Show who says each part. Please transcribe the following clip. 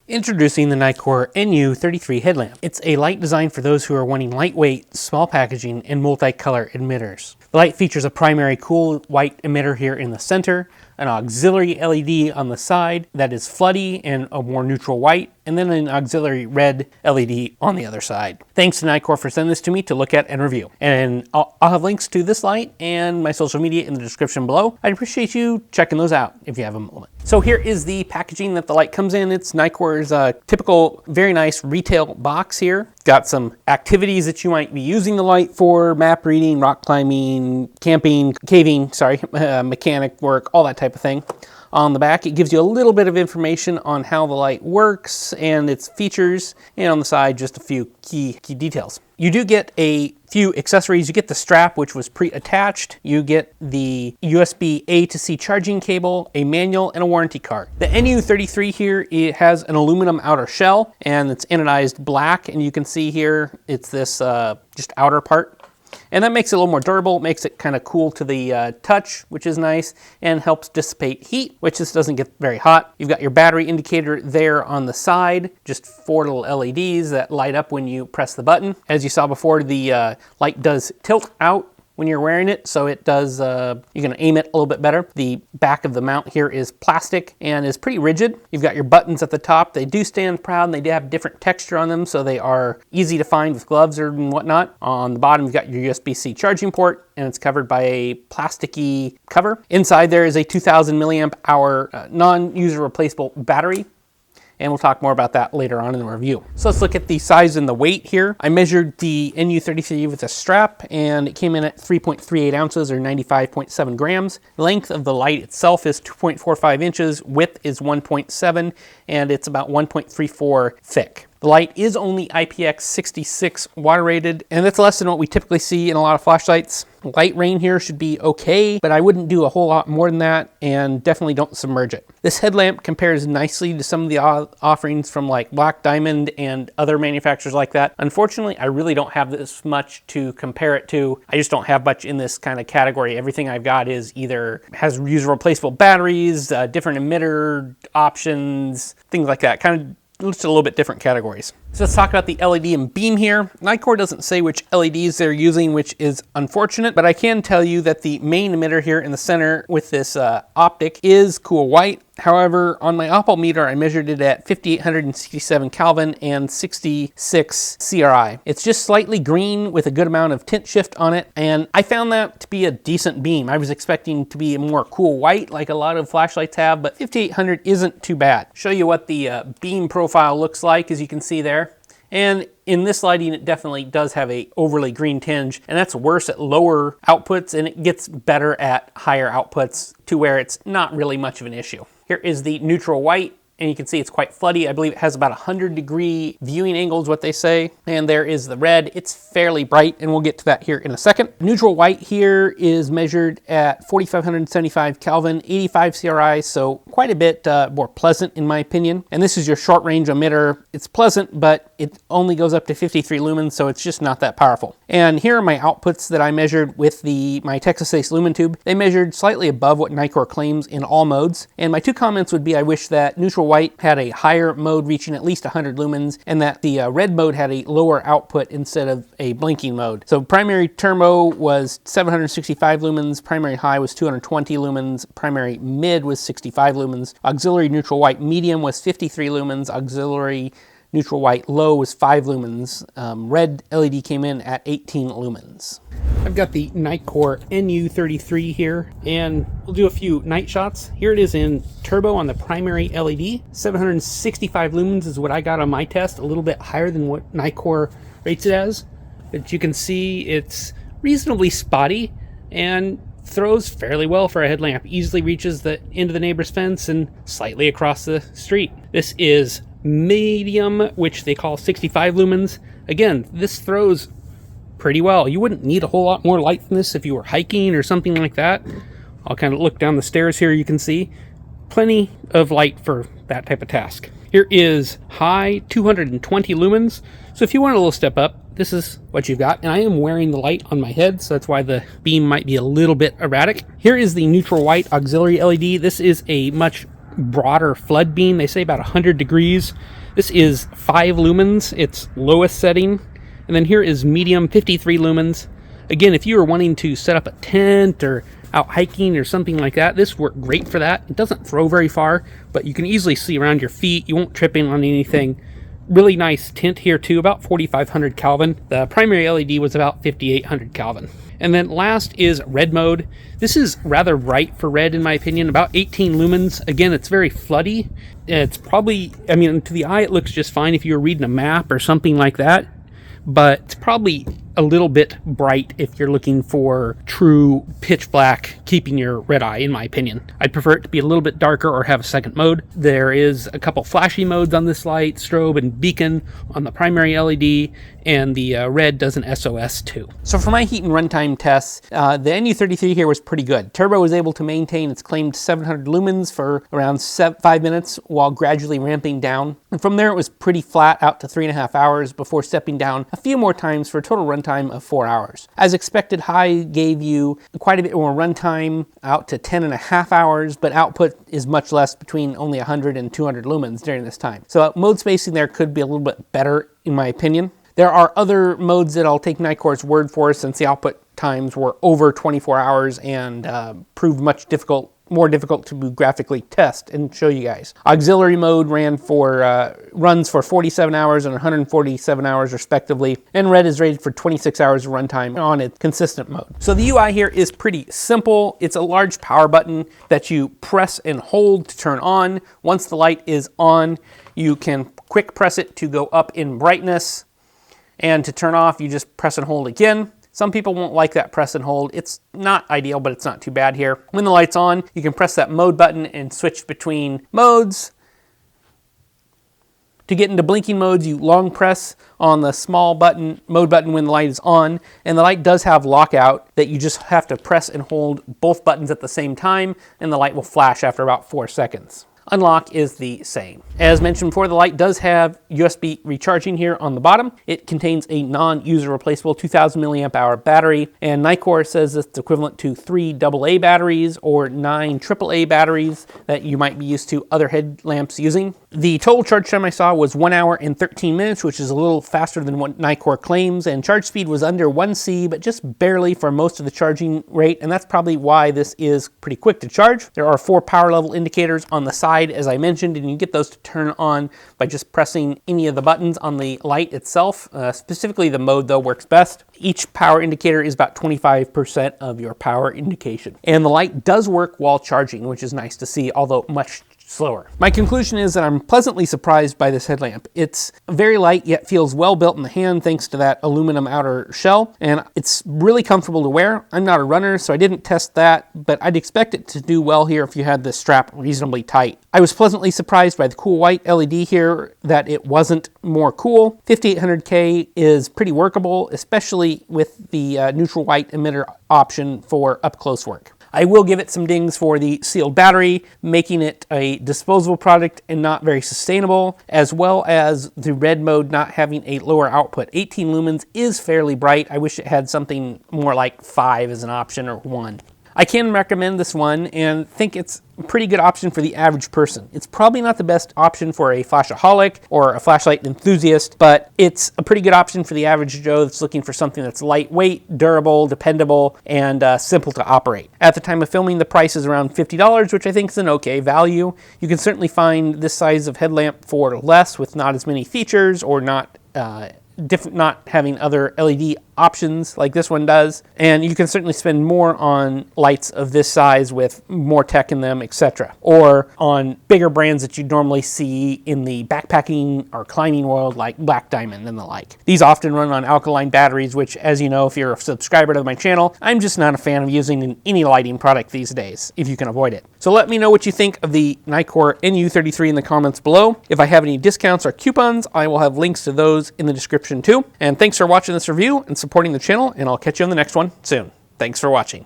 Speaker 1: Introducing the Nitecore NU33 headlamp. It's a light designed for those who are wanting lightweight, small packaging, and multicolor emitters. The light features a primary cool white emitter here in the center, an auxiliary LED on the side that is floody and a more neutral white, and then an auxiliary red LED on the other side. Thanks to Nitecore for sending this to me to look at and review. And I'll have links to this light and my social media in the description below. I'd appreciate you checking those out if you have a moment. So here is the packaging that the light comes in. It's Nitecore's typical, very nice retail box here. Got some activities that you might be using the light for: map reading, rock climbing, camping, caving, mechanic work, all that type of thing. On the back, it gives you a little bit of information on how the light works and its features, and on the side, just a few key details. You do get a few accessories. You get the strap, which was pre-attached. You get the USB A to C charging cable, a manual, and a warranty card. The NU33 here, it has an aluminum outer shell, and it's anodized black, and you can see here, it's this just outer part. And that makes it a little more durable, makes it kind of cool to the touch, which is nice, and helps dissipate heat, which this doesn't get very hot. You've got your battery indicator there on the side, just 4 little LEDs that light up when you press the button. As you saw before, the light does tilt out when you're wearing it, so it does, you can aim it a little bit better. The back of the mount here is plastic and is pretty rigid. You've got your buttons at the top. They do stand proud and they do have different texture on them, so they are easy to find with gloves or whatnot. On the bottom, you've got your USB-C charging port, and it's covered by a plasticky cover. Inside there is a 2000 milliamp hour non-user replaceable battery. And we'll talk more about that later on in the review. So let's look at the size and the weight here. I measured the NU33 with a strap, and it came in at 3.38 ounces or 95.7 grams. The length of the light itself is 2.45 inches, width is 1.7, and it's about 1.34 thick. The light is only IPX66 water rated, and that's less than what we typically see in a lot of flashlights. Light rain here should be okay, but I wouldn't do a whole lot more than that, and definitely don't submerge it. This headlamp compares nicely to some of the offerings from like Black Diamond and other manufacturers like that. Unfortunately, I really don't have this much to compare it to. I just don't have much in this kind of category. Everything I've got is either has user replaceable batteries, different emitter options, things like that. Kind of just a little bit different categories. So let's talk about the LED and beam here. Nitecore doesn't say which LEDs they're using, which is unfortunate, but I can tell you that the main emitter here in the center with this optic is cool white. However, on my Opal meter, I measured it at 5867 Kelvin and 66 CRI. It's just slightly green with a good amount of tint shift on it, and I found that to be a decent beam. I was expecting to be a more cool white like a lot of flashlights have, but 5800 isn't too bad. Show you what the beam profile looks like, as you can see there. And in this lighting, it definitely does have a overly green tinge, and that's worse at lower outputs, and it gets better at higher outputs to where it's not really much of an issue. Here is the neutral white, and you can see it's quite floody. I believe it has about 100-degree viewing angle is what they say. And there is the red. It's fairly bright, and we'll get to that here in a second. Neutral white here is measured at 4575 Kelvin, 85 CRI, so quite a bit more pleasant in my opinion. And this is your short range emitter. It's pleasant, but it only goes up to 53 lumens, so it's just not that powerful. And here are my outputs that I measured with my Texas Ace lumen tube. They measured slightly above what Nitecore claims in all modes. And my two comments would be, I wish that neutral white had a higher mode reaching at least 100 lumens, and that the red mode had a lower output instead of a blinking mode. So primary turbo was 765 lumens, primary high was 220 lumens, primary mid was 65 lumens, auxiliary neutral white medium was 53 lumens, auxiliary neutral white low was 5 lumens. Red LED came in at 18 lumens. I've got the Nitecore NU33 here, and we'll do a few night shots. Here it is in turbo on the primary LED. 765 lumens is what I got on my test, a little bit higher than what Nitecore rates it as. But you can see it's reasonably spotty and throws fairly well for a headlamp. Easily reaches the end of the neighbor's fence and slightly across the street. This is medium, which they call 65 lumens. Again, this throws pretty well. You wouldn't need a whole lot more light than this if you were hiking or something like that. I'll kind of look down the stairs here. You can see plenty of light for that type of task. Here is high 220 lumens. So if you want a little step up, this is what you've got. And I am wearing the light on my head, so that's why the beam might be a little bit erratic. Here is the neutral white auxiliary LED. This is a much broader flood beam. They say about 100 degrees. This is 5 lumens, its lowest setting. And then here is medium, 53 lumens. Again, if you are wanting to set up a tent or out hiking or something like that, this worked great for that. It doesn't throw very far, but you can easily see around your feet. You won't trip in on anything. Really nice tint here too, about 4,500 Kelvin. The primary LED was about 5,800 Kelvin. And then last is red mode. This is rather bright for red in my opinion, about 18 lumens. Again, it's very floody. It's probably, I mean, to the eye it looks just fine if you were reading a map or something like that, but it's probably a little bit bright if you're looking for true pitch black, keeping your red eye, in my opinion. I'd prefer it to be a little bit darker or have a second mode. There is a couple flashy modes on this light, strobe and beacon on the primary LED, and the red does an SOS too. So for my heat and runtime tests, the NU33 here was pretty good. Turbo was able to maintain its claimed 700 lumens for around 5 minutes while gradually ramping down. And from there it was pretty flat out to 3.5 hours before stepping down a few more times for a total runtime of 4 hours. As expected, high gave you quite a bit more runtime out to 10.5 hours, but output is much less, between only 100 and 200 lumens during this time. So mode spacing there could be a little bit better in my opinion. There are other modes that I'll take Nitecore's word for, since the output times were over 24 hours and proved more difficult to graphically test and show you guys. Auxiliary mode runs for 47 hours and 147 hours respectively, and red is rated for 26 hours of runtime on its consistent mode. So the UI here is pretty simple. It's a large power button that you press and hold to turn on. Once the light is on, you can quick press it to go up in brightness, and to turn off, you just press and hold again. Some people won't like that press and hold. It's not ideal, but it's not too bad here. When the light's on, you can press that mode button and switch between modes. To get into blinking modes, you long press on the small mode button when the light is on, and the light does have lockout that you just have to press and hold both buttons at the same time, and the light will flash after about 4 seconds. Unlock is the same. As mentioned before, the light does have USB recharging here on the bottom. It contains a non-user replaceable 2000 milliamp hour battery, and Nitecore says it's equivalent to 3 AA batteries or 9 AAA batteries that you might be used to other headlamps using. The total charge time I saw was 1 hour and 13 minutes, which is a little faster than what Nitecore claims, and charge speed was under 1C, but just barely for most of the charging rate, and that's probably why this is pretty quick to charge. There are 4 power level indicators on the side, as I mentioned, and you get those to turn on by just pressing any of the buttons on the light itself. Specifically the mode though works best. Each power indicator is about 25% of your power indication. And the light does work while charging, which is nice to see, although much slower. My conclusion is that I'm pleasantly surprised by this headlamp. It's very light, yet feels well built in the hand thanks to that aluminum outer shell, and it's really comfortable to wear. I'm not a runner, so I didn't test that, but I'd expect it to do well here if you had the strap reasonably tight. I was pleasantly surprised by the cool white LED here, that it wasn't more cool. 5800K is pretty workable, especially with the neutral white emitter option for up-close work. I will give it some dings for the sealed battery, making it a disposable product and not very sustainable, as well as the red mode not having a lower output. 18 lumens is fairly bright. I wish it had something more like 5 as an option, or 1. I can recommend this one and think it's a pretty good option for the average person. It's probably not the best option for a flashaholic or a flashlight enthusiast, but it's a pretty good option for the average Joe that's looking for something that's lightweight, durable, dependable, and simple to operate. At the time of filming, the price is around $50, which I think is an okay value. You can certainly find this size of headlamp for less, with not as many features or not having other LED options like this one does, and you can certainly spend more on lights of this size with more tech in them, etc., or on bigger brands that you'd normally see in the backpacking or climbing world like Black Diamond and the like. These often run on alkaline batteries, which, as you know if you're a subscriber to my channel, I'm just not a fan of using in any lighting product these days, if you can avoid it. So let me know what you think of the Nitecore NU33 in the comments below. If I have any discounts or coupons, I will have links to those in the description too. And thanks for watching this review and supporting the channel, and I'll catch you on the next one soon. Thanks for watching.